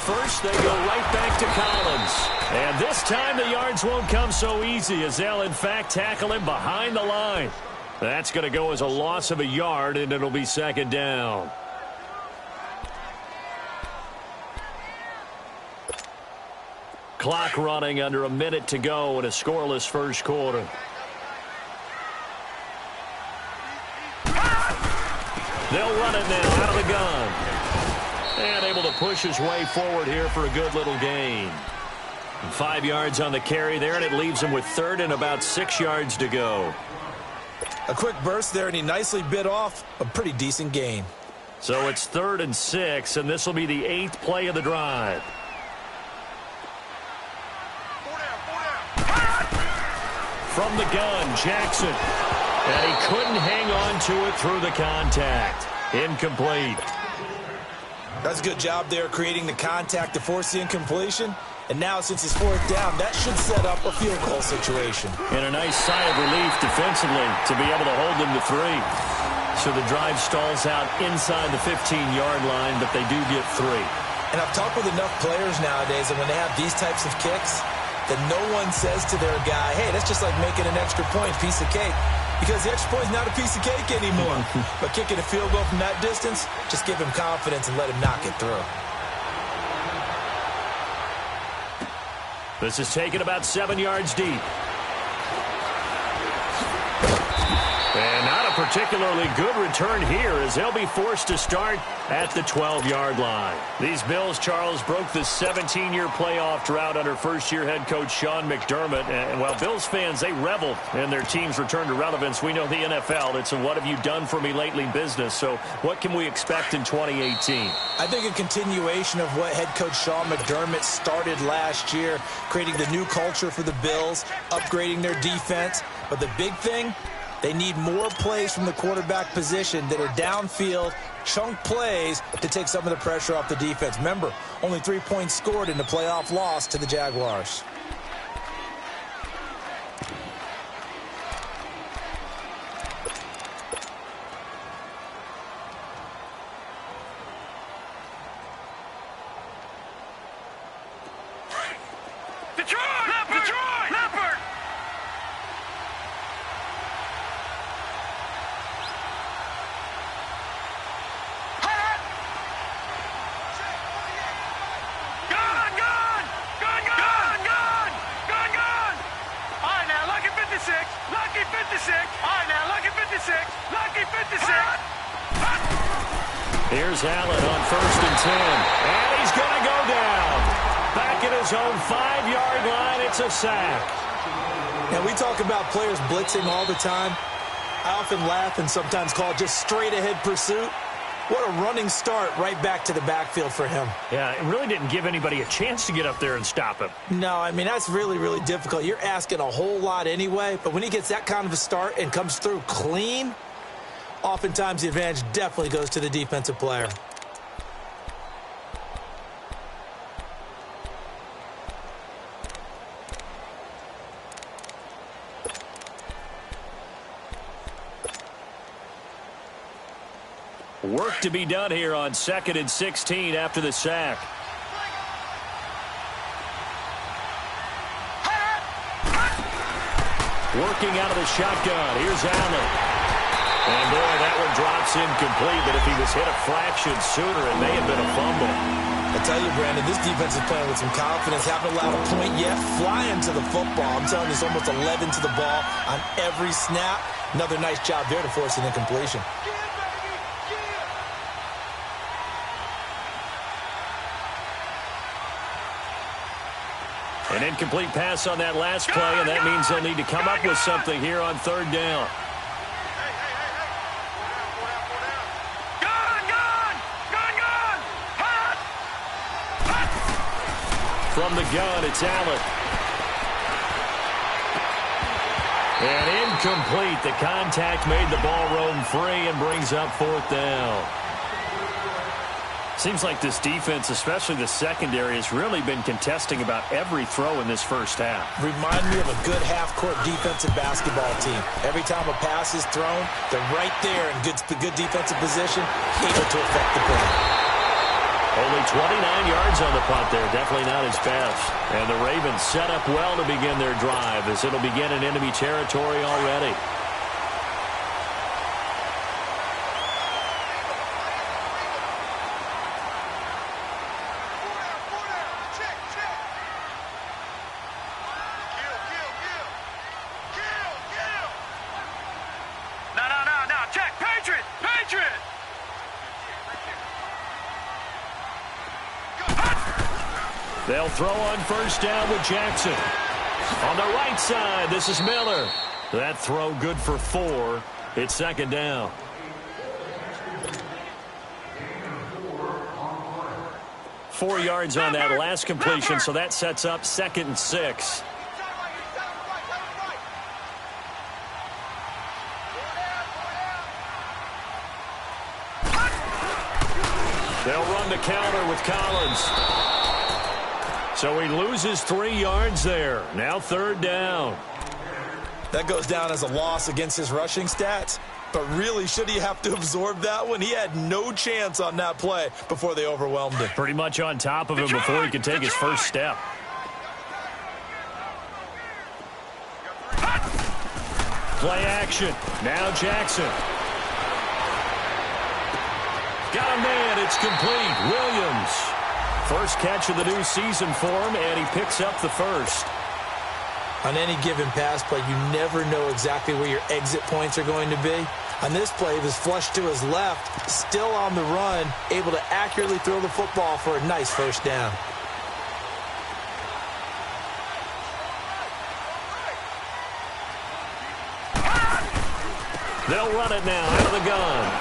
first. They go right back to Collins. And this time the yards won't come so easy as they'll, in fact, tackle him behind the line. That's going to go as a loss of a yard, and it'll be second down. Clock running under a minute to go in a scoreless first quarter. They'll run it now out of the gun. And able to push his way forward here for a good little gain. 5 yards on the carry there, and it leaves him with third and about 6 yards to go. A quick burst there, and he nicely bit off a pretty decent gain. So it's 3rd and 6, and this will be the 8th play of the drive. From the gun, Jackson. And he couldn't hang on to it through the contact. Incomplete. That's a good job there, creating the contact to force the incompletion. And now, since it's 4th down, that should set up a field goal situation. And a nice sigh of relief defensively to be able to hold them to 3. So the drive stalls out inside the 15-yard line, but they do get 3. And I've talked with enough players nowadays that when they have these types of kicks, that no one says to their guy, hey, that's just like making an extra point, piece of cake. Because the extra point is not a piece of cake anymore. But kicking a field goal from that distance, just give him confidence and let him knock it through. This is taken about 7 yards deep. And not a particularly good return here as they'll be forced to start at the 12-yard line. These Bills, Charles, broke the 17-year playoff drought under first-year head coach Sean McDermott. And while Bills fans, they reveled in their team's return to relevance, we know the NFL, it's a what have you done for me lately business. So what can we expect in 2018? I think a continuation of what head coach Sean McDermott started last year, creating the new culture for the Bills, upgrading their defense. But the big thing, they need more plays from the quarterback position that are downfield, chunk plays to take some of the pressure off the defense. Remember, only 3 points scored in the playoff loss to the Jaguars. Here's Allen on 1st and 10. And he's going to go down. Back at his own 5-yard line, it's a sack. Now, we talk about players blitzing all the time. I often laugh and sometimes call it just straight-ahead pursuit. What a running start right back to the backfield for him. Yeah, it really didn't give anybody a chance to get up there and stop him. No, I mean, that's really, really difficult. You're asking a whole lot anyway, but when he gets that kind of a start and comes through clean, oftentimes the advantage definitely goes to the defensive player. Work to be done here on 2nd and 16 after the sack. Working out of the shotgun. Here's Allen. And, boy, that one drops incomplete, but if he was hit a fraction sooner, it may have been a fumble. I tell you, Brandon, this defense is playing with some confidence. Haven't allowed a point yet. Flying to the football. I'm telling you, it's almost 11 to the ball on every snap. Another nice job there to force an incompletion. An incomplete pass on that last play, and that means they'll need to come up with something here on 3rd down. From the gun, it's Allen. And incomplete. The contact made the ball roam free and brings up 4th down. Seems like this defense, especially the secondary, has really been contesting about every throw in this first half. Remind me of a good half-court defensive basketball team. Every time a pass is thrown, they're right there in good defensive position, able to affect the play. Only 29 yards on the punt there. Definitely not his best. And the Ravens set up well to begin their drive as it'll begin in enemy territory already. They'll throw on first down with Jackson. On the right side, this is Miller. That throw good for 4. It's second down. Four yards on that last completion, so that sets up 2nd and 6. They'll run the counter with Collins. So he loses 3 yards there. Now 3rd down. That goes down as a loss against his rushing stats. But really, should he have to absorb that one? He had no chance on that play before they overwhelmed him. Pretty much on top of him before he could take his first step. Play action. Now Jackson. Got a man. It's complete. Williams. First catch of the new season for him, and he picks up the first. On any given pass play, you never know exactly where your exit points are going to be. On this play, he was flushed to his left, still on the run, able to accurately throw the football for a nice first down. They'll run it now out of the gun.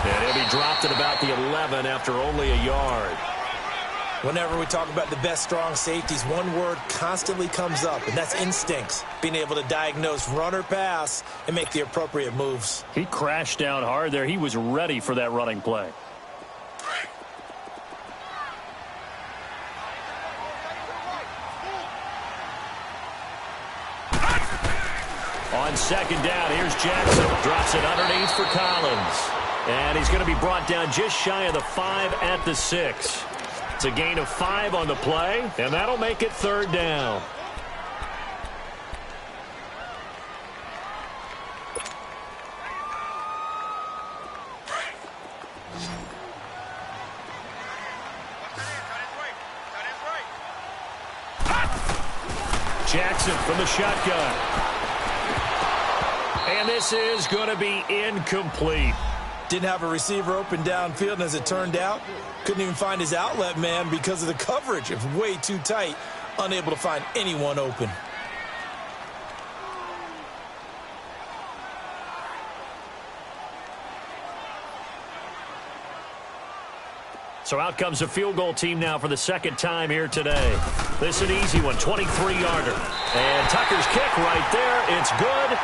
And he'll be dropped at about the 11 after only a yard. Whenever we talk about the best strong safeties, one word constantly comes up, and that's instincts. Being able to diagnose run or pass and make the appropriate moves. He crashed down hard there. He was ready for that running play. On second down, here's Jackson. Drops it underneath for Collins. And he's going to be brought down just shy of the 5 at the 6. It's a gain of 5 on the play, and that'll make it 3rd down. Jackson from the shotgun. And this is going to be incomplete. Didn't have a receiver open downfield, and as it turned out, couldn't even find his outlet man because of the coverage. It was way too tight, unable to find anyone open. So out comes a field goal team now for the 2nd time here today. This is an easy one, 23-yarder. And Tucker's kick right there. It's good.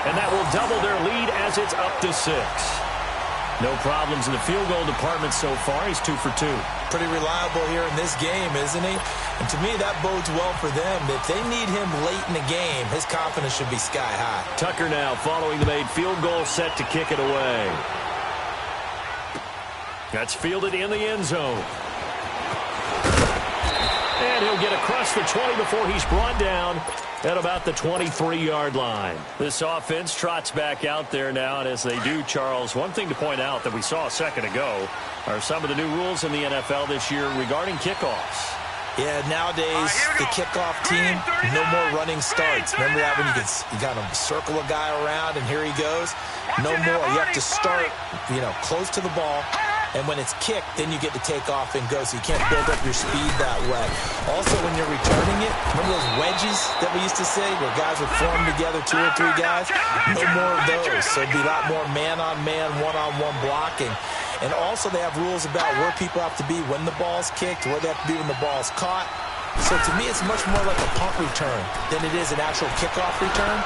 And that will double their lead as it's up to 6. No problems in the field goal department so far. He's 2 for 2. Pretty reliable here in this game, isn't he? And to me, that bodes well for them. If they need him late in the game, his confidence should be sky high. Tucker now following the made field goal, set to kick it away. That's fielded in the end zone. And he'll get across the 20 before he's brought down at about the 23-yard line. This offense trots back out there now, and as they do, Charles, one thing to point out that we saw a second ago are some of the new rules in the NFL this year regarding kickoffs. Yeah, nowadays, the kickoff team, no more running starts. Remember that when you kind of circle a guy around and here he goes? No more. You have to start, close to the ball. And when it's kicked, then you get to take off and go, so you can't build up your speed that way. Also, when you're returning it, remember those wedges that we used to say where guys would form together, 2 or 3 guys? No more of those. So it'd be a lot more man-on-man, one-on-one blocking. And also they have rules about where people have to be when the ball's kicked, where they have to be when the ball's caught. So to me, it's much more like a punt return than it is an actual kickoff return.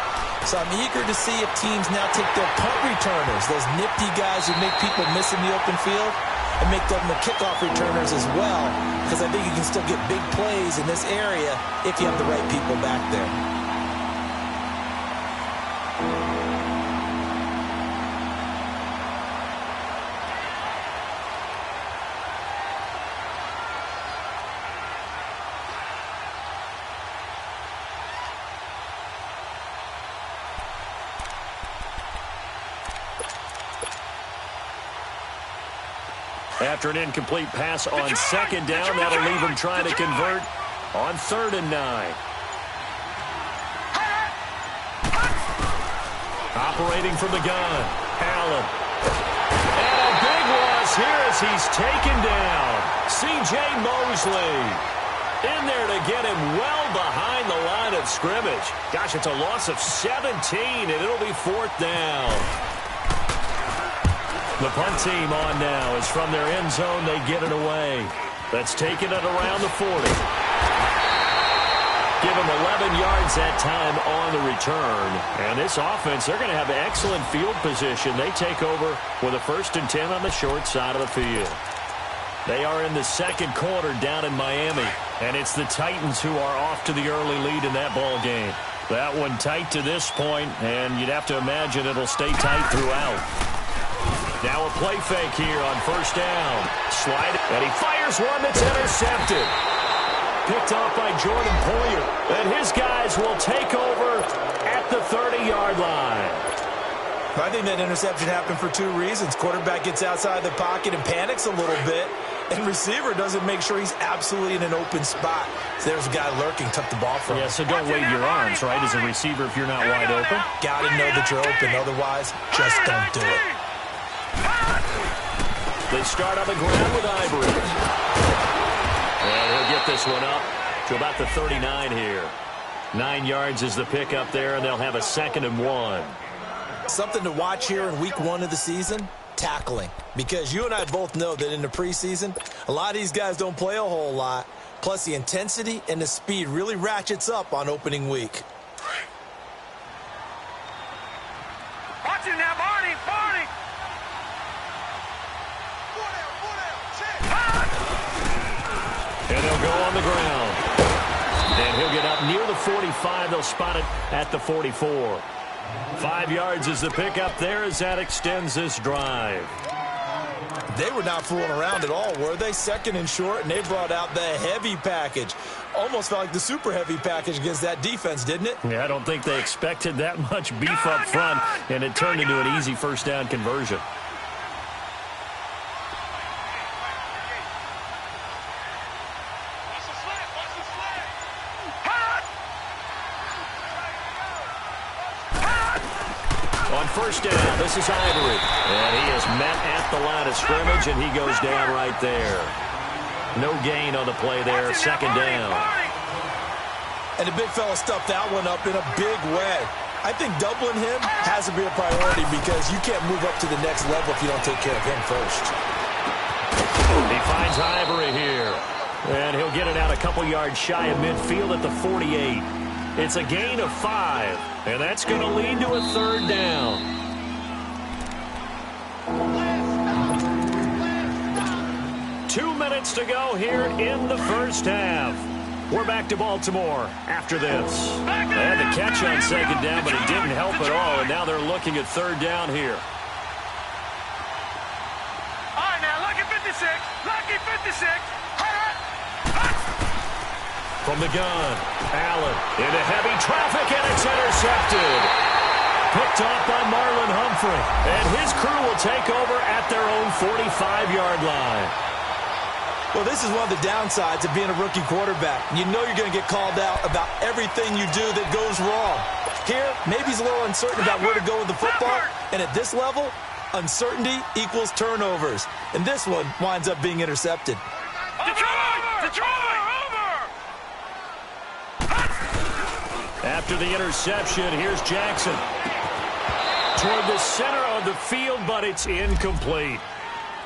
So I'm eager to see if teams now take their punt returners, those nifty guys who make people miss in the open field, and make them the kickoff returners as well, because I think you can still get big plays in this area if you have the right people back there. After an incomplete pass on second down, that'll leave him trying to convert on 3rd and 9. Operating from the gun, Allen. And a big loss here as he's taken down. C.J. Mosley in there to get him well behind the line of scrimmage. Gosh, it's a loss of 17, and it'll be 4th down. The punt team on now is from their end zone. They get it away. That's taken it around the 40. Give him 11 yards that time on the return. And this offense, they're going to have excellent field position. They take over with a 1st and 10 on the short side of the field. They are in the second quarter down in Miami. And it's the Titans who are off to the early lead in that ball game. That one tight to this point, and you'd have to imagine it'll stay tight throughout. Now a play fake here on 1st down. Slide, and he fires one that's intercepted. Picked off by Jordan Poyer. And his guys will take over at the 30-yard line. I think that interception happened for 2 reasons. Quarterback gets outside the pocket and panics a little bit. And receiver doesn't make sure he's absolutely in an open spot. So there's a guy lurking, tuck the ball from him. Yeah, so don't wave your arms, right, as a receiver if you're not wide open. Got to know that you're open. Otherwise, just don't do it. They start on the ground with Ivory. And he'll get this one up to about the 39 here. 9 yards is the pickup there, and they'll have a 2nd and 1. Something to watch here in week 1 of the season, tackling. Because you and I both know that in the preseason, a lot of these guys don't play a whole lot. Plus, the intensity and the speed really ratchets up on opening week. Watching that, Barney, Barney. And he'll go on the ground. And he'll get up near the 45. They'll spot it at the 44. 5 yards is the pickup there as that extends this drive. They were not fooling around at all, were they? 2nd and short, and they brought out the heavy package. Almost felt like the super heavy package against that defense, didn't it? Yeah, I don't think they expected that much beef up front, and it turned into an easy 1st down conversion. On 1st down, this is Ivory. And he is met at the line of scrimmage, and he goes down right there. No gain on the play there, 2nd down. And the big fella stuffed that one up in a big way. I think doubling him has to be a priority because you can't move up to the next level if you don't take care of him first. He finds Ivory here. And he'll get it out a couple yards shy of midfield at the 48. It's a gain of 5, and that's going to lead to a 3rd down. Two minutes to go here in the 1st half. We're back to Baltimore after this. They had the catch on 2nd down, but it didn't help at all, and now they're looking at 3rd down here. All right, now, lucky 56. Lucky 56. From the gun, Allen into heavy traffic, and it's intercepted. Picked off by Marlon Humphrey, and his crew will take over at their own 45-yard line. Well, this is one of the downsides of being a rookie quarterback. You know you're going to get called out about everything you do that goes wrong. Here, maybe he's a little uncertain about where to go with the football, and at this level, uncertainty equals turnovers. And this one winds up being intercepted. Detroit! Detroit! After the interception, here's Jackson. Toward the center of the field, but it's incomplete.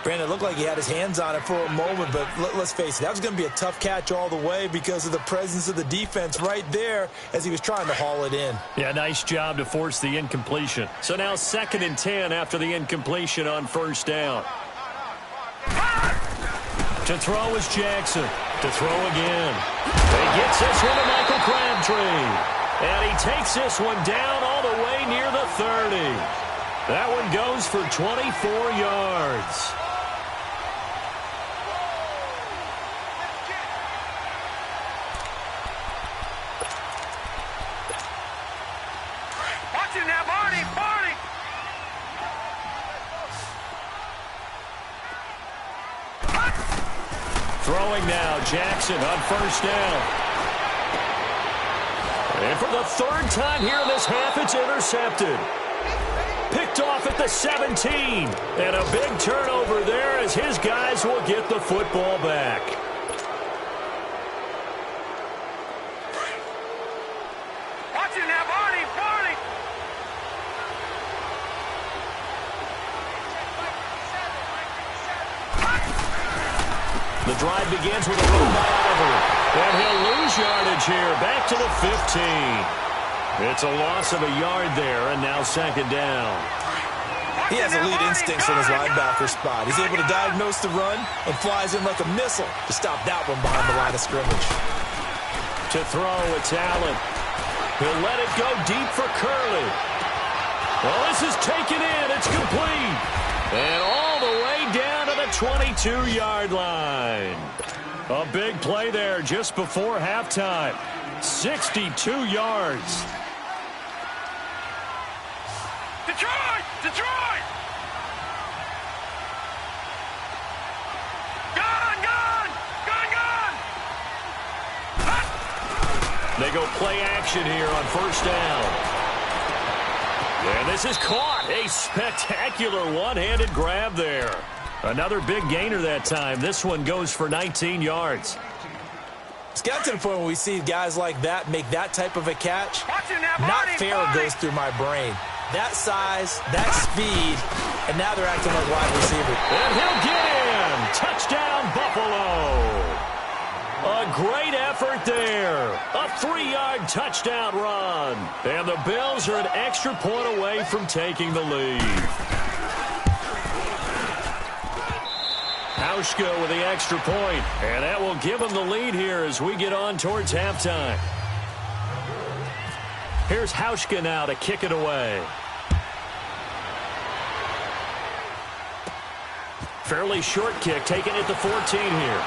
Brandon, it looked like he had his hands on it for a moment, but let's face it, that was going to be a tough catch all the way because of the presence of the defense right there as he was trying to haul it in. Yeah, nice job to force the incompletion. So now 2nd and 10 after the incompletion on 1st down. To throw is Jackson. To throw again. He gets this one to Michael Crabtree. And he takes this one down all the way near the 30. That one goes for 24 yards. Watching that, Barney, Barney. throwing now. Jackson on first down. And for the third time here in this half, it's intercepted. Picked off at the 17. And a big turnover there as his guys will get the football back. Watch it now, Barney. The drive begins with a run by Oliver. And he'll lose yardage here. Back to the 15. It's a loss of a yard there, and now second down. He has elite instincts from his linebacker spot. He's able to diagnose the run and flies in like a missile to stop that one behind the line of scrimmage. To throw, it's Allen. He'll let it go deep for Curley. Well, this is taken in. It's complete. And all the way down to the 22-yard line. A big play there just before halftime. 62 yards. Detroit! Detroit! Gone! They go play action here on first down. And this is caught. A spectacular one-handed grab there. Another big gainer that time. This one goes for 19 yards. It's got to the point where we see guys like that make that type of a catch. Watch it now, Not Barney, fair Barney. goes through my brain. That size, that speed, and now they're acting like wide receiver. And he'll get in. Touchdown, Buffalo. A great effort there. A 3-yard touchdown run. And the Bills are an extra point away from taking the lead. Hauschka with the extra point. And that will give them the lead here as we get on towards halftime. Here's Hauschka now to kick it away. Fairly short kick, taken at the 14 here.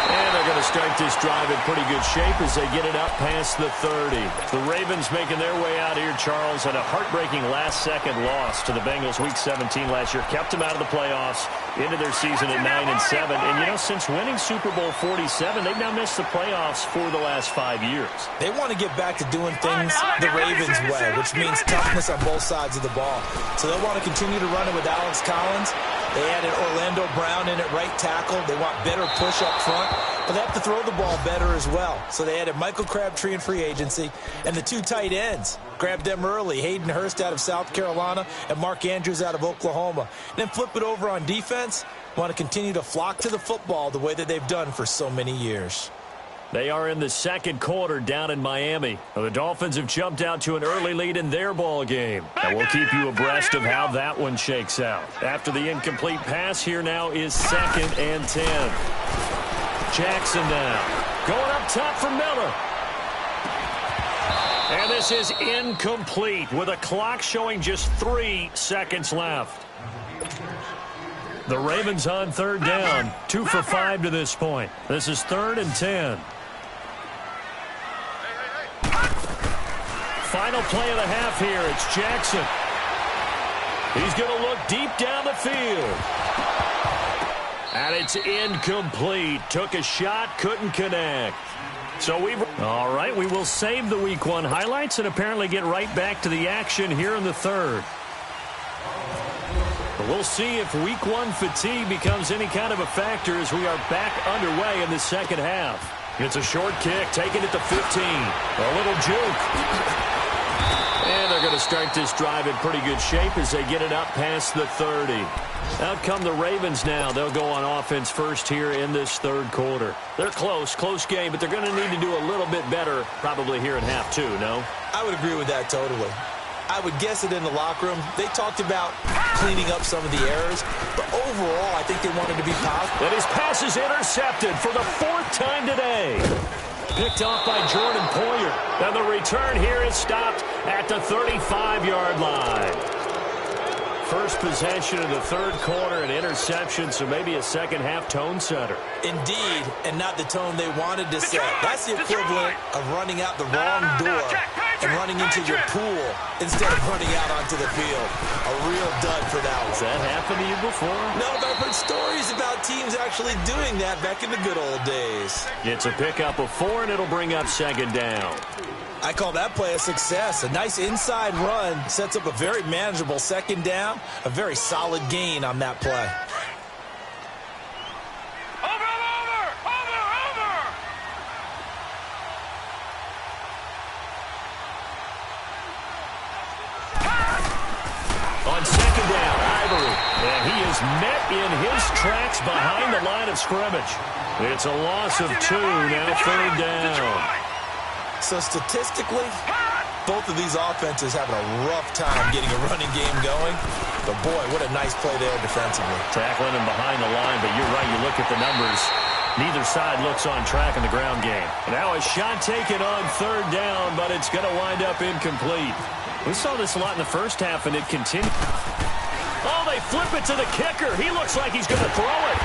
And they're going to start this drive in pretty good shape as they get it up past the 30. The Ravens making their way out here, Charles, and a heartbreaking last-second loss to the Bengals Week 17 last year. Kept them out of the playoffs into their season at 9-7. And, you know, since winning Super Bowl 47, they've now missed the playoffs for the last 5 years. They want to get back to doing things the Ravens way, which means toughness on both sides of the ball. So they'll want to continue to run it with Alex Collins. They added Orlando Brown in at right tackle. They want better push up front, but they have to throw the ball better as well. So they added Michael Crabtree in free agency, and the 2 tight ends. Grabbed them early. Hayden Hurst out of South Carolina and Mark Andrews out of Oklahoma. And then flip it over on defense. Want to continue to flock to the football the way that they've done for so many years. They are in the second quarter down in Miami. The Dolphins have jumped out to an early lead in their ball game. And we'll keep you abreast of how that one shakes out. After the incomplete pass, here now is 2nd and 10. Jackson now. Going up top for Miller. And this is incomplete with a clock showing just 3 seconds left. The Ravens on third down. 2 for 5 to this point. This is 3rd and 10. Final play of the half here. It's Jackson. He's going to look deep down the field. And it's incomplete. Took a shot, couldn't connect. So all right, we will save the Week 1 highlights and apparently get right back to the action here in the third. But we'll see if Week 1 fatigue becomes any kind of a factor as we are back underway in the second half. It's a short kick, taken at the 15. A little juke. And they're going to start this drive in pretty good shape as they get it up past the 30. Out come the Ravens now. They'll go on offense first here in this third quarter. They're close game, but they're going to need to do a little bit better probably here in half 2, no? I would agree with that totally. I would guess it in the locker room. They talked about cleaning up some of the errors, but overall, I think they wanted to be positive. And his pass is intercepted for the 4th time today. Picked off by Jordan Poyer. And the return here is stopped at the 35-yard line. First possession of the third quarter, an interception, so maybe a second-half tone setter. Indeed, and not the tone they wanted to set. That's the equivalent of running out the wrong door and running into your pool instead of running out onto the field. A real dud for that one. Has that happened to you before? No, but I've heard stories about teams actually doing that back in the good old days. It's a pickup of 4, and it'll bring up second down. I call that play a success. A nice inside run sets up a very manageable second down. A very solid gain on that play. On second down, Ivory. And he is met in his tracks behind the line of scrimmage. It's a loss of 2, now third down. So statistically, both of these offenses having a rough time getting a running game going. But boy, what a nice play there defensively. Tackling him behind the line, but you're right, you look at the numbers. Neither side looks on track in the ground game. Now a shot taken on third down, but it's going to wind up incomplete. We saw this a lot in the first half, and it continued. Oh, they flip it to the kicker. He looks like he's going to throw it.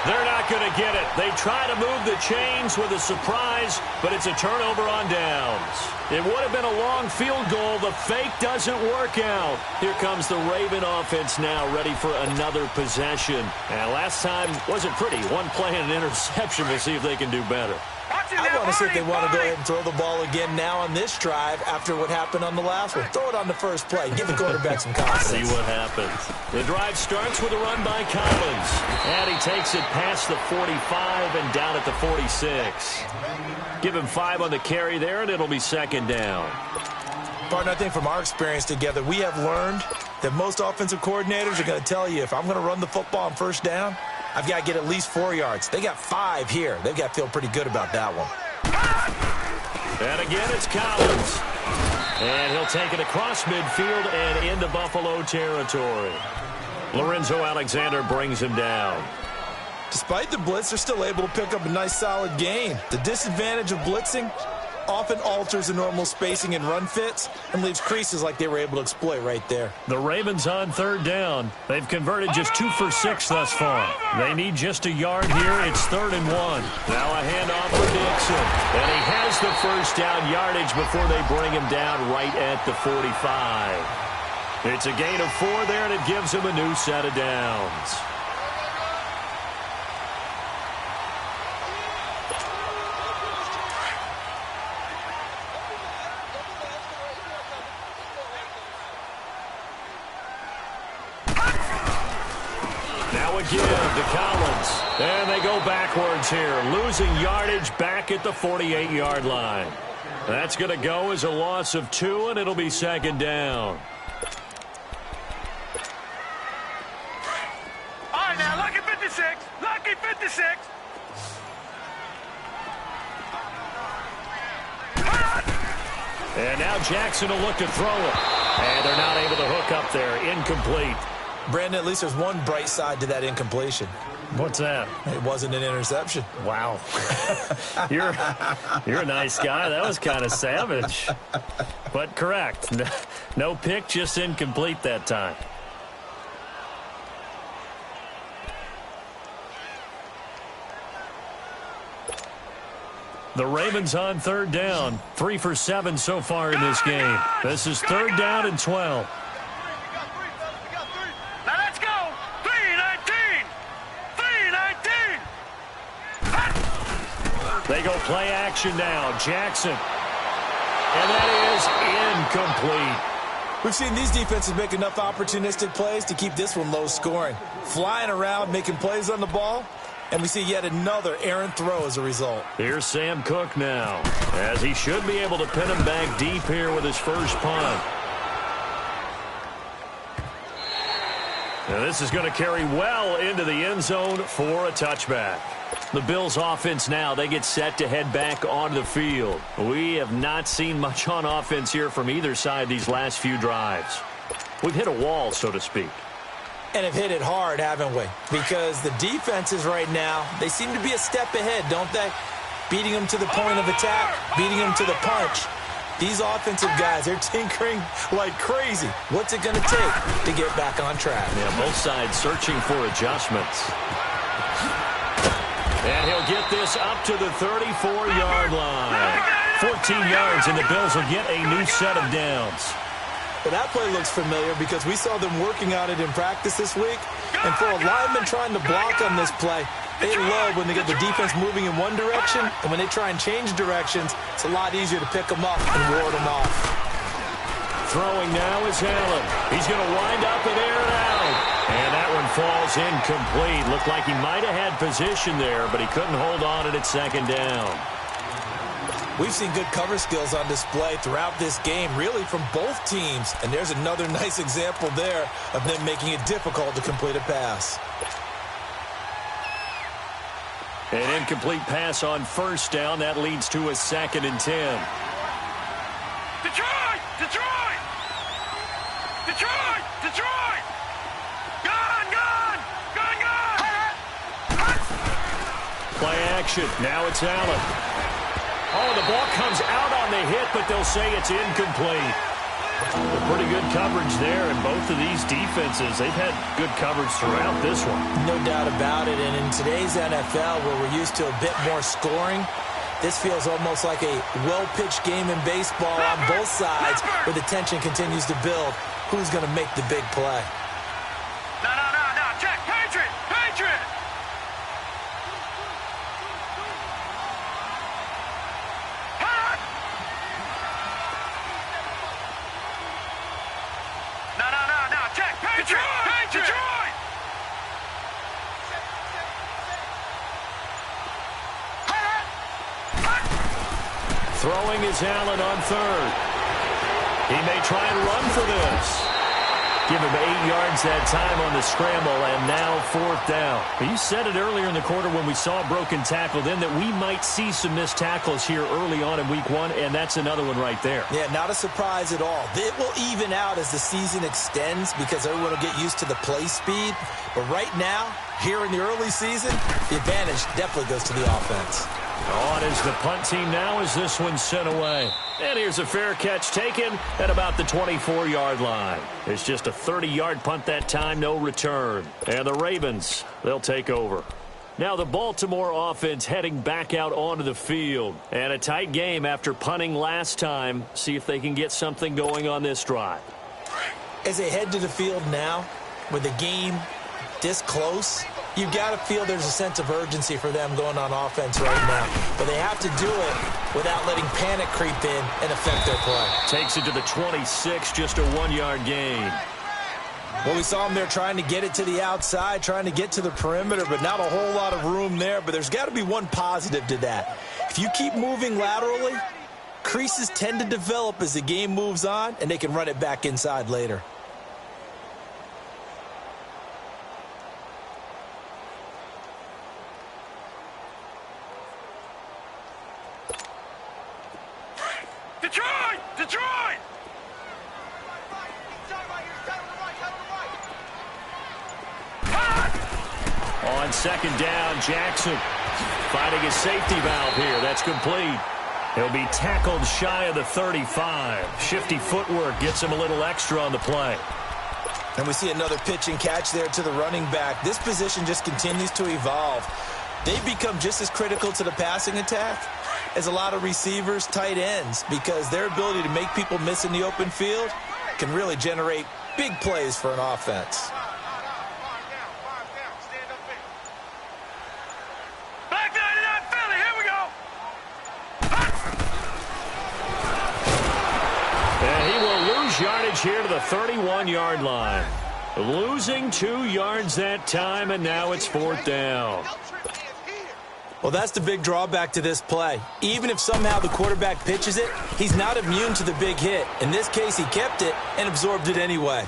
They're not going to get it. They try to move the chains with a surprise, but it's a turnover on downs. It would have been a long field goal. The fake doesn't work out. Here comes the Raven offense now, ready for another possession. And last time wasn't pretty. One play and an interception. We'll see if they can do better. I want to see if they want to go ahead and throw the ball again now on this drive after what happened on the last one. Throw it on the first play. Give the quarterback some confidence. See what happens. The drive starts with a run by Collins. And he takes it past the 45 and down at the 46. Give him 5 on the carry there, and it'll be second down. Partner, I think from our experience together, we have learned that most offensive coordinators are going to tell you, if I'm going to run the football on first down, I've got to get at least 4 yards. They got 5 here. They've got to feel pretty good about that one. And again, it's Collins. And he'll take it across midfield and into Buffalo territory. Lorenzo Alexander brings him down. Despite the blitz, they're still able to pick up a nice solid gain. The disadvantage of blitzing often alters the normal spacing and run fits and leaves creases like they were able to exploit right there. The Ravens on third down. They've converted just 2 for 6 thus far. They need just a yard here. It's 3rd and 1. Now a handoff for Dixon. And he has the first down yardage before they bring him down right at the 45. It's a gain of 4 there, and it gives him a new set of downs. Again to Collins. And they go backwards here, losing yardage back at the 48-yard line. That's going to go as a loss of 2, and it'll be second down. All right, now, lucky 56. Lucky 56. And now Jackson will look to throw it. And they're not able to hook up there. Incomplete. Brandon, at least there's one bright side to that incompletion. What's that? It wasn't an interception. Wow. You're a nice guy. That was kind of savage. But correct. No pick, just incomplete that time. The Ravens on third down. 3 for 7 so far in this game. This is 3rd down and 12. They go play action now. Jackson. And that is incomplete. We've seen these defenses make enough opportunistic plays to keep this one low scoring. Flying around, making plays on the ball, and we see yet another errant throw as a result. Here's Sam Cook now, as he should be able to pin him back deep here with his first punt. Now this is going to carry well into the end zone for a touchback. The Bills offense now, they get set to head back onto the field. We have not seen much on offense here from either side these last few drives. We've hit a wall, so to speak. And have hit it hard, haven't we? Because the defenses right now, they seem to be a step ahead, don't they? Beating them to the point of attack, beating them to the punch. These offensive guys, they're tinkering like crazy. What's it going to take to get back on track? Yeah, both sides searching for adjustments. And he'll get this up to the 34-yard line. 14 yards, and the Bills will get a new set of downs. Well, that play looks familiar because we saw them working on it in practice this week. And for a lineman trying to block on this play, they love when they get the defense moving in one direction, and when they try and change directions, it's a lot easier to pick them up and ward them off. Throwing now is Allen. He's going to wind up and air it out. And that one falls incomplete. Looked like he might have had position there, but he couldn't hold on at second down. We've seen good cover skills on display throughout this game, really from both teams. And there's another nice example there of them making it difficult to complete a pass. An incomplete pass on first down. That leads to a 2nd and 10. Detroit! Detroit! Detroit! Detroit! Gone! Gone! Gone! Gone! Play action. Now it's Allen. Oh, the ball comes out on the hit, but they'll say it's incomplete. Pretty good coverage there, and both of these defenses, they've had good coverage throughout this one. No doubt about it, and in today's NFL, where we're used to a bit more scoring, this feels almost like a well-pitched game in baseball on both sides, where the tension continues to build. Who's going to make the big play? No, no, no, no. Check. Patriot! Patriot! No, no, no, no. Check. Patriot! Patriot! Detroit! Throwing is Allen on third. He may try and run for this. Give him 8 yards that time on the scramble, and now 4th down. You said it earlier in the quarter when we saw a broken tackle then that we might see some missed tackles here early on in week 1, and that's another one right there. Yeah, not a surprise at all. It will even out as the season extends because everyone will get used to the play speed. But right now, here in the early season, the advantage definitely goes to the offense. On is the punt team now as this one's sent away. And here's a fair catch taken at about the 24-yard line. It's just a 30-yard punt that time, no return. And the Ravens, they'll take over. Now the Baltimore offense heading back out onto the field. And a tight game after punting last time. See if they can get something going on this drive. As they head to the field now, with the game this close, you've got to feel there's a sense of urgency for them going on offense right now. But they have to do it without letting panic creep in and affect their play. Takes it to the 26, just a 1-yard gain. Well, we saw them there trying to get it to the outside, trying to get to the perimeter, but not a whole lot of room there. But there's got to be one positive to that. If you keep moving laterally, creases tend to develop as the game moves on, and they can run it back inside later. Detroit! Detroit! On 2nd down, Jackson finding a safety valve here. That's complete. He'll be tackled shy of the 35. Shifty footwork gets him a little extra on the play. And we see another pitch and catch there to the running back. This position just continues to evolve. They've become just as critical to the passing attack as a lot of receivers, tight ends, because their ability to make people miss in the open field can really generate big plays for an offense. Back 99 Philly, here we go! And he will lose yardage here to the 31-yard line. Losing 2 yards that time, and now it's 4th down. Well, that's the big drawback to this play. Even if somehow the quarterback pitches it, he's not immune to the big hit. In this case, he kept it and absorbed it anyway.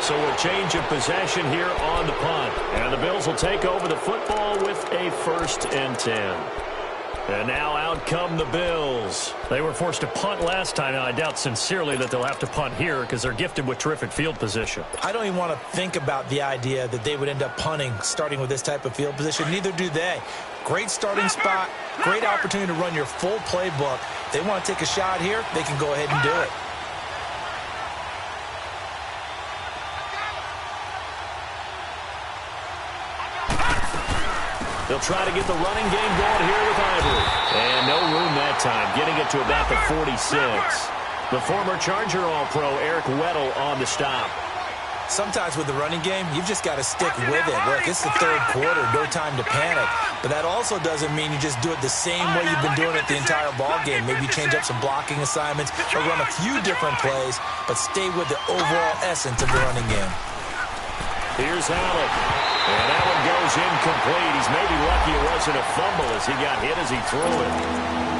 So a change of possession here on the punt. And the Bills will take over the football with a 1st and 10. And now out come the Bills. They were forced to punt last time. Now, I doubt sincerely that they'll have to punt here because they're gifted with terrific field position. I don't even want to think about the idea that they would end up punting starting with this type of field position. Neither do they. Great starting spot, great opportunity to run your full playbook. They want to take a shot here, they can go ahead and do it. They'll try to get the running game going here with Ivory. And no room that time, getting it to about the 46. The former Charger All-Pro Eric Weddle on the stop. Sometimes with the running game, you've just got to stick with it. Look, it's the third quarter, no time to panic. But that also doesn't mean you just do it the same way you've been doing it the entire ball game. Maybe change up some blocking assignments or run a few different plays, but stay with the overall essence of the running game. Here's Allen. And Allen goes incomplete. He's maybe lucky it wasn't a fumble as he got hit as he threw it.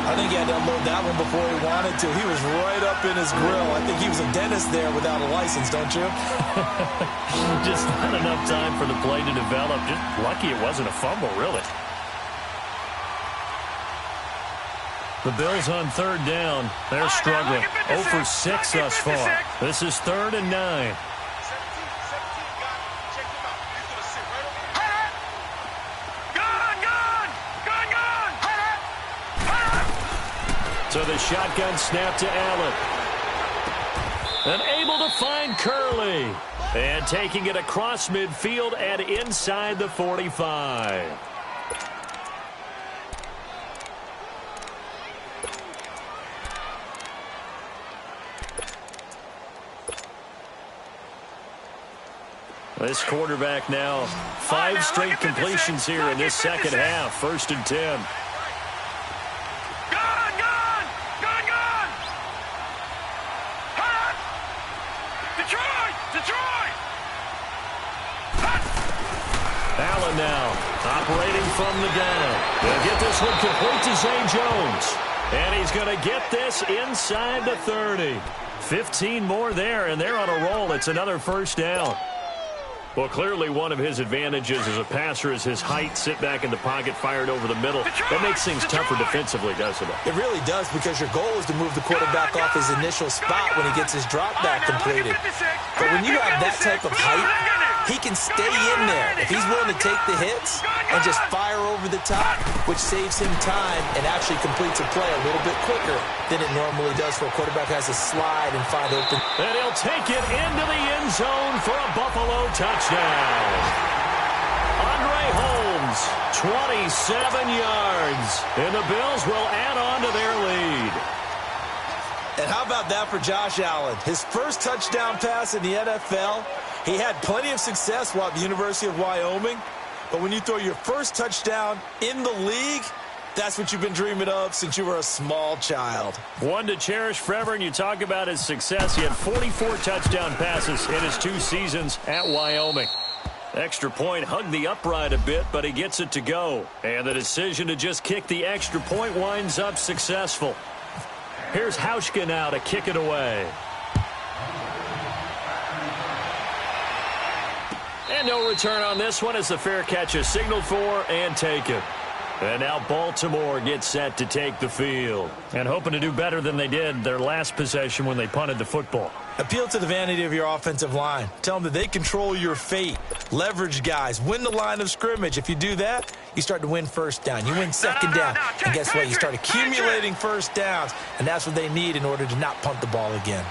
I think he had to unload that one before he wanted to. He was right up in his grill. I think he was a dentist there without a license, don't you? Just not enough time for the play to develop. Just lucky it wasn't a fumble, really. The Bills on third down. They're struggling. 0 for 6 thus far. This is 3rd and 9. So the shotgun snap to Allen. And able to find Curley. And taking it across midfield and inside the 45. This quarterback now 5 straight completions here in this second half. 1st and 10. Allen now operating from the gun. They'll get this one complete to Zay Jones. And he's going to get this inside the 30. 15 more there, and they're on a roll. It's another 1st down. Well, clearly one of his advantages as a passer is his height. Sit back in the pocket, fired over the middle. That makes things tougher defensively, doesn't it? It really does, because your goal is to move the quarterback off his initial spot when he gets his drop back completed. But when you have that type of height, he can stay in there if he's willing to take the hits and just fire over the top, which saves him time and actually completes a play a little bit quicker than it normally does for a quarterback who has to slide and find open. And he'll take it into the end zone for a Buffalo touchdown. Andre Holmes, 27 yards, and the Bills will add on to their lead. And how about that for Josh Allen? His first touchdown pass in the NFL. He had plenty of success while at the University of Wyoming. But when you throw your first touchdown in the league, that's what you've been dreaming of since you were a small child. One to cherish forever, and you talk about his success. He had 44 touchdown passes in his 2 seasons at Wyoming. Extra point hugged the upright a bit, but he gets it to go. And the decision to just kick the extra point winds up successful. Here's Hauschka now to kick it away. And no return on this one as the fair catch is signaled for and taken. And now Baltimore gets set to take the field. And hoping to do better than they did their last possession when they punted the football. Appeal to the vanity of your offensive line. Tell them that they control your fate. Leverage guys. Win the line of scrimmage. If you do that, you start to win 1st down. You win 2nd down. And guess what? You start accumulating 1st downs. And that's what they need in order to not punt the ball again.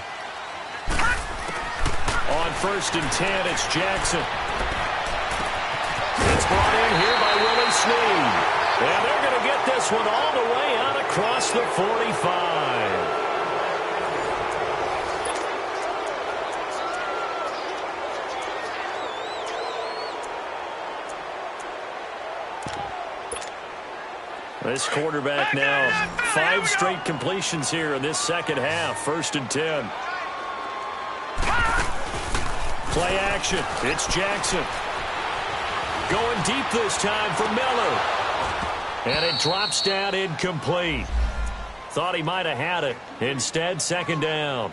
On 1st and 10, it's Jackson. It's brought in here by Willie Snead. And they're going to get this one all the way out across the 45. This quarterback now 5 straight completions here in this second half. 1st and 10. Play action. It's Jackson. Going deep this time for Miller. And it drops down incomplete. Thought he might have had it. Instead, 2nd down.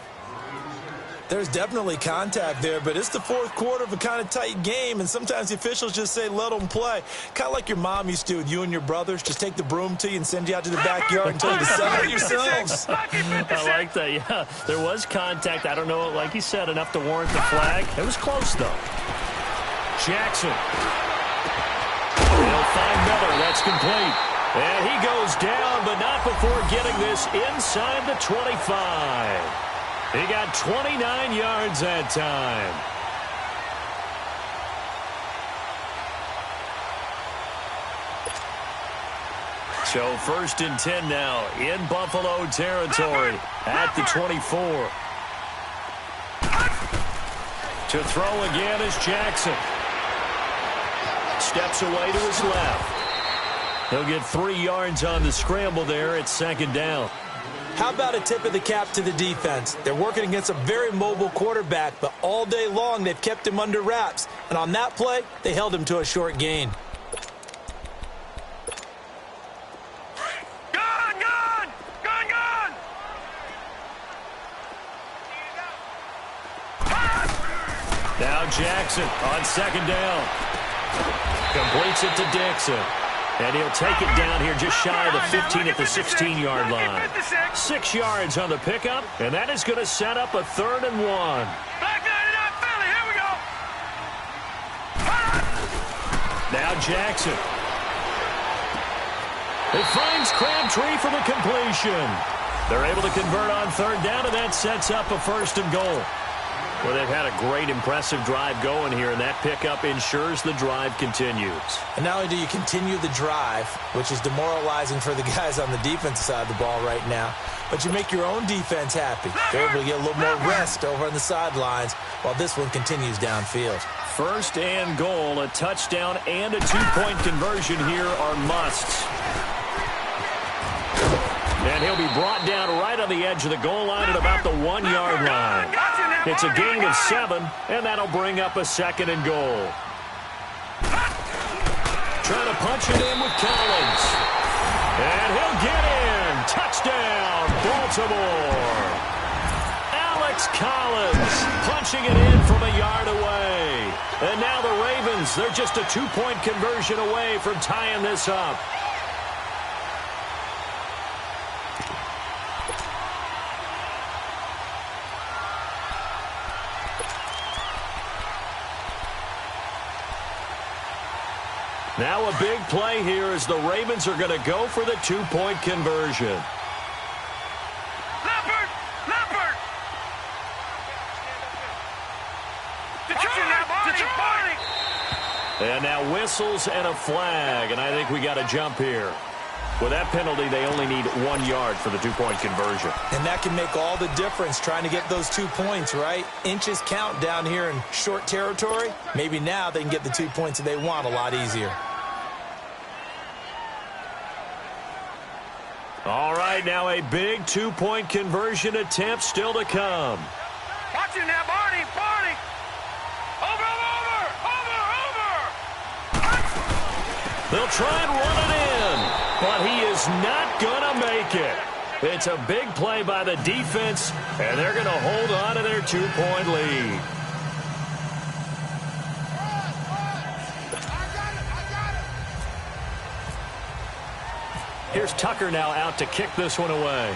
There's definitely contact there, but it's the 4th quarter of a kind of tight game, and sometimes the officials just say, let them play. Kind of like your mom used to with you and your brothers. Just take the broom to you and send you out to the backyard and tell you to settle it yourselves. I like that, yeah. There was contact. I don't know, like you said, enough to warrant the flag. It was close, though. Jackson. They'll find Miller. That's complete. And he goes down, but not before getting this inside the 25. He got 29 yards that time. So 1st and 10 now in Buffalo territory at the 24. To throw again is Jackson. Steps away to his left. He'll get 3 yards on the scramble there at 2nd down. How about a tip of the cap to the defense? They're working against a very mobile quarterback, but all day long they've kept him under wraps. And on that play, they held him to a short gain. Now Jackson on 2nd down. Completes it to Dixon. And he'll take it down here just shy of the 15 at the 16-yard line. 6 yards on the pickup, and that is going to set up a 3rd and 1. Now Jackson. It finds Crabtree for the completion. They're able to convert on 3rd down, and that sets up a 1st and goal. Well, they've had a great, impressive drive going here, and that pickup ensures the drive continues. And not only do you continue the drive, which is demoralizing for the guys on the defensive side of the ball right now, but you make your own defense happy. They're able to get a little more rest over on the sidelines while this one continues downfield. 1st and goal, a touchdown and a 2-point conversion here are musts. And he'll be brought down right on the edge of the goal line at about the 1-yard line. It's a gain of 7, and that'll bring up a 2nd and goal. Trying to punch it in with Collins. And he'll get in. Touchdown, Baltimore. Alex Collins punching it in from a yard away. And now the Ravens, they're just a 2-point conversion away from tying this up. Now a big play here as the Ravens are going to go for the 2-point conversion. Leopard! And now whistles and a flag, and I think we got to jump here. With that penalty, they only need 1 yard for the 2-point conversion. And that can make all the difference trying to get those 2 points, right? Inches count down here in short territory. Maybe now they can get the 2 points that they want a lot easier. All right, now a big 2-point conversion attempt still to come. Watch it now, Barney! Over! They'll try and run it in, but he is not going to make it. It's a big play by the defense, and they're going to hold on to their 2-point lead. Here's Tucker now out to kick this one away.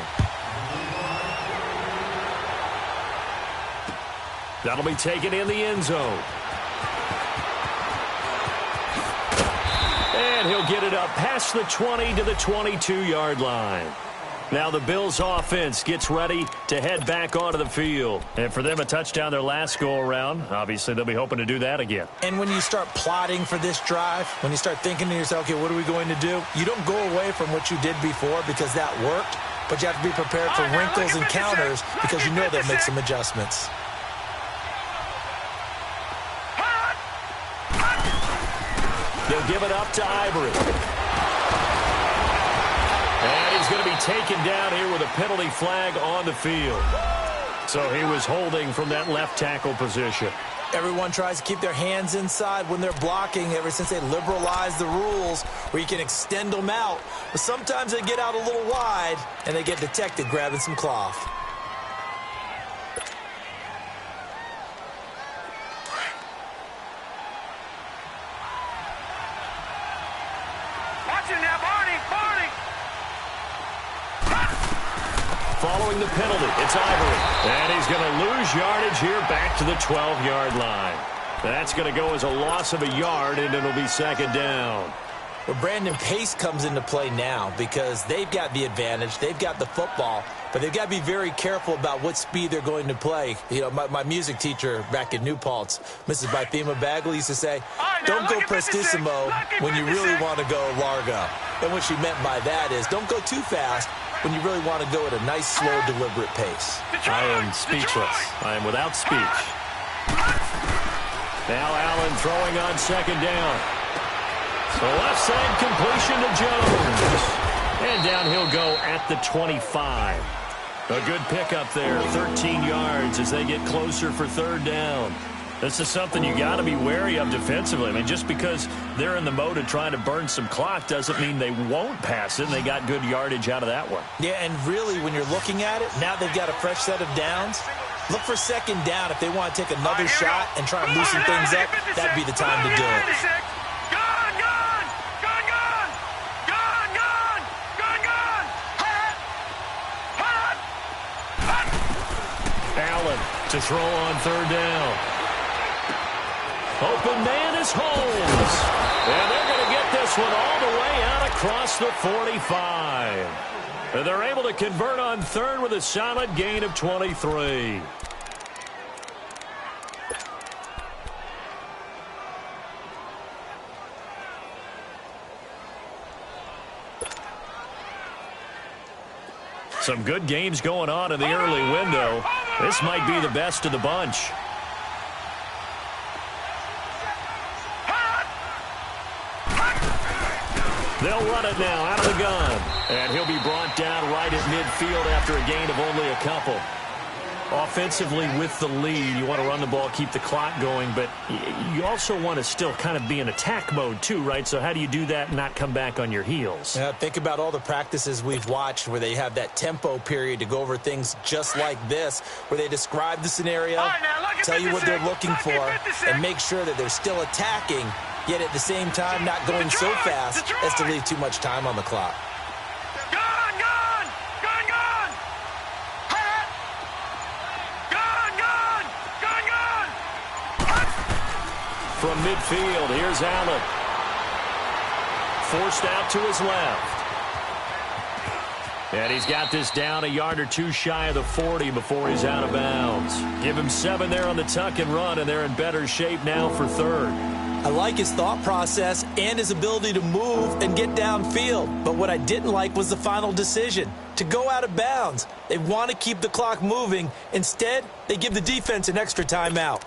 That'll be taken in the end zone. And he'll get it up past the 20 to the 22-yard line. Now the Bills offense gets ready to head back onto the field. And for them, a touchdown their last go-around. Obviously, they'll be hoping to do that again. And when you start plotting for this drive, when you start thinking to yourself, okay, what are we going to do? You don't go away from what you did before because that worked, but you have to be prepared for wrinkles and counters because you know they'll make some adjustments. They'll give it up to Ivory. And he's going to be taken down here with a penalty flag on the field. So he was holding from that left tackle position. Everyone tries to keep their hands inside when they're blocking ever since they liberalized the rules where you can extend them out. But sometimes they get out a little wide and they get detected grabbing some cloth. Following the penalty, it's Ivory. And he's going to lose yardage here back to the 12-yard line. That's going to go as a loss of a yard, and it'll be 2nd down. Well, Brandon, pace comes into play now because they've got the advantage. They've got the football, but they've got to be very careful about what speed they're going to play. You know, my music teacher back in New Paltz, Mrs. Bythema Bagley, used to say, don't go prestissimo when you really want to go largo. And what she meant by that is don't go too fast when you really want to go at a nice, slow, deliberate pace. I am speechless. I am without speech. Now Allen throwing on second down. So left side completion to Jones. And down he'll go at the 25. A good pickup there, 13 yards as they get closer for third down. This is something you got to be wary of defensively. I mean, just because they're in the mode of trying to burn some clock doesn't mean they won't pass it, and they got good yardage out of that one. Yeah, and really, when you're looking at it, now they've got a fresh set of downs. Look for second down if they want to take another shot and try and loosen things up. That'd be the time to do it. Gone, gone, gone, gone, gone, gone, gone, gone. Hot, hot, hot. Allen to throw on third down. Open man is Holmes. And they're going to get this one all the way out across the 45. And they're able to convert on third with a solid gain of 23. Some good games going on in the early window. This might be the best of the bunch. They'll run it now out of the gun. And he'll be brought down right at midfield after a gain of only a couple. Offensively with the lead, you want to run the ball, keep the clock going, but you also want to still kind of be in attack mode too, right? So how do you do that and not come back on your heels? Yeah, think about all the practices we've watched where they have that tempo period to go over things just like this, where they describe the scenario, tell you what they're looking for, and make sure that they're still attacking, yet at the same time not going so fast as to leave too much time on the clock. Gone, gone, gone, gone. Hot. Gone, gone, gone, gone. Hot. From midfield, here's Allen. Forced out to his left. And he's got this down a yard or two shy of the 40 before he's out of bounds. Give him 7 there on the tuck and run, and they're in better shape now for third. I like his thought process and his ability to move and get downfield. But what I didn't like was the final decision, to go out of bounds. They want to keep the clock moving. Instead, they give the defense an extra timeout.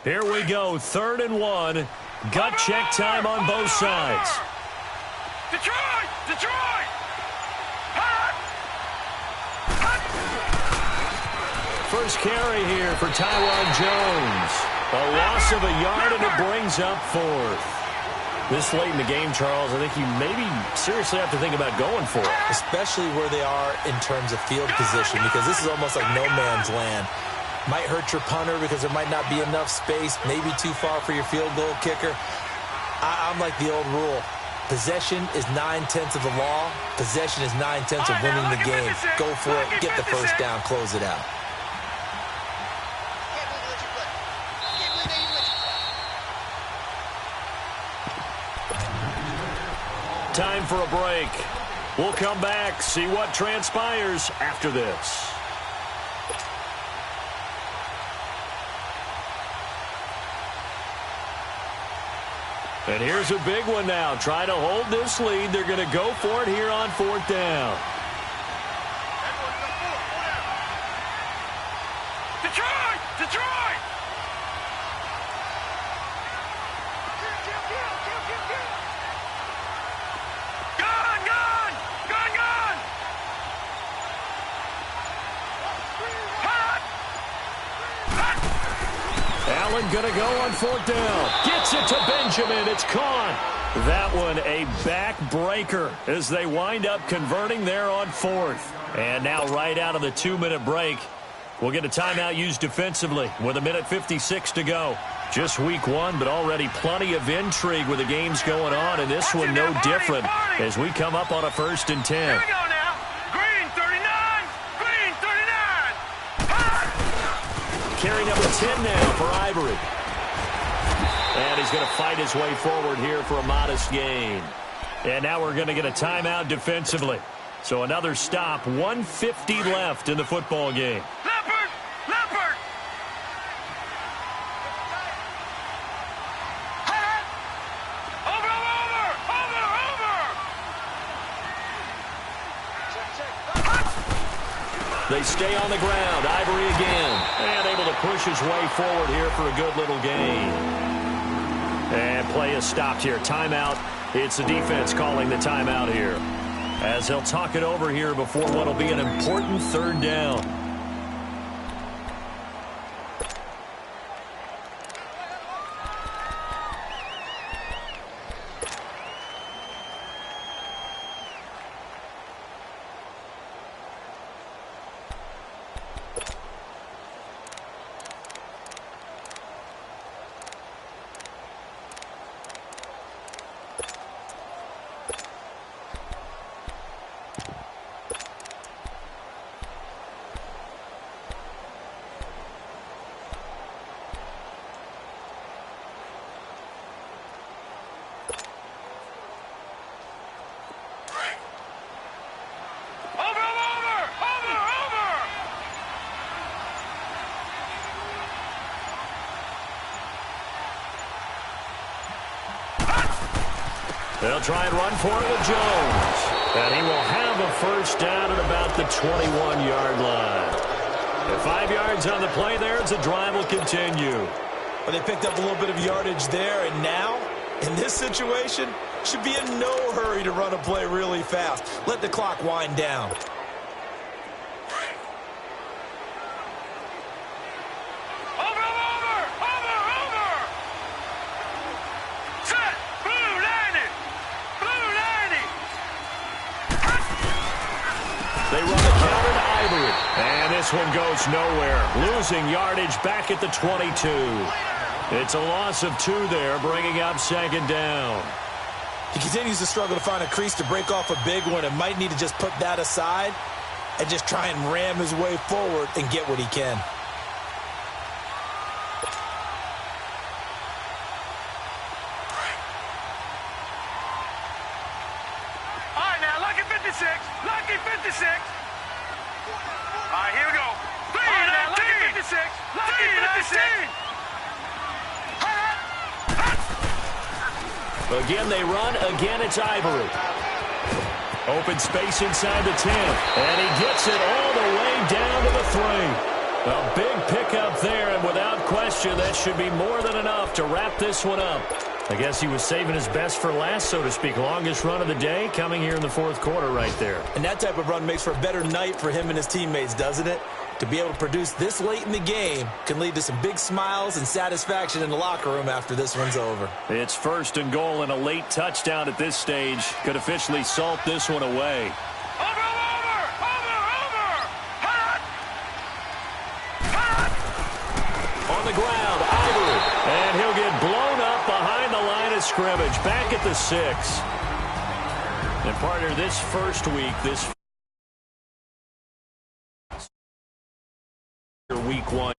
Here we go, 3rd and 1. Gut check time on both sides. Detroit! Detroit! Hot! First carry here for Taiwan Jones. A loss of a yard, and it brings up 4th. This late in the game, Charles, I think you maybe seriously have to think about going for it. Especially where they are in terms of field position, because this is almost like no man's land. Might hurt your punter because there might not be enough space, maybe too far for your field goal kicker. I'm like the old rule. Possession is 9/10 of the law. Possession is 9/10 of winning the game. Go for it, get the first down, close it out. Time for a break. We'll come back, see what transpires after this. And here's a big one now. Try to hold this lead. They're going to go for it here on 4th down. Detroit! Detroit! Gone, gone, gone, gone. Hot! Hot! Allen going to go on 4th down. Gets it to Benjamin. It's caught. That one a backbreaker as they wind up converting there on 4th. And now right out of the 2-minute break, we'll get a timeout used defensively with 1:56 to go. Just week 1, but already plenty of intrigue with the games going on, and this one no different as we come up on a 1st and 10. Here we go now. Green 39. Green 39. Hot! Carry number 10 now for Ivory. And he's going to fight his way forward here for a modest gain. And now we're going to get a timeout defensively. So another stop, 1:50 left in the football game. Leopard! Leopard! They stay on the ground. Ivory again. And able to push his way forward here for a good little gain. And play is stopped here. Timeout. It's the defense calling the timeout here, as they'll talk it over here before what will be an important third down. They'll try and run for it with Jones. And he will have a first down at about the 21-yard line. And 5 yards on the play there as the drive will continue. Well, they picked up a little bit of yardage there, and now, in this situation, should be in no hurry to run a play really fast. Let the clock wind down. They run the counter to Ivory. And this one goes nowhere. Losing yardage back at the 22. It's a loss of 2 there, bringing up second down. He continues to struggle to find a crease to break off a big one and might need to just put that aside and just try and ram his way forward and get what he can. All right, now, lucky 56. Lucky 56. All right, here we go. 3-19. Lucky 56. Lucky 56. Again, they run. Again, it's Ivory. Open space inside the 10. And he gets it all the way down to the 3. A big pickup there, and without question, that should be more than enough to wrap this one up. I guess he was saving his best for last, so to speak. Longest run of the day coming here in the fourth quarter right there. And that type of run makes for a better night for him and his teammates, doesn't it? To be able to produce this late in the game can lead to some big smiles and satisfaction in the locker room after this one's over. It's 1st and goal, and a late touchdown at this stage could officially salt this one away. On the ground, Ivory. And he'll get blown up behind the line of scrimmage. Back at the 6. And partner, this first week, this week 1.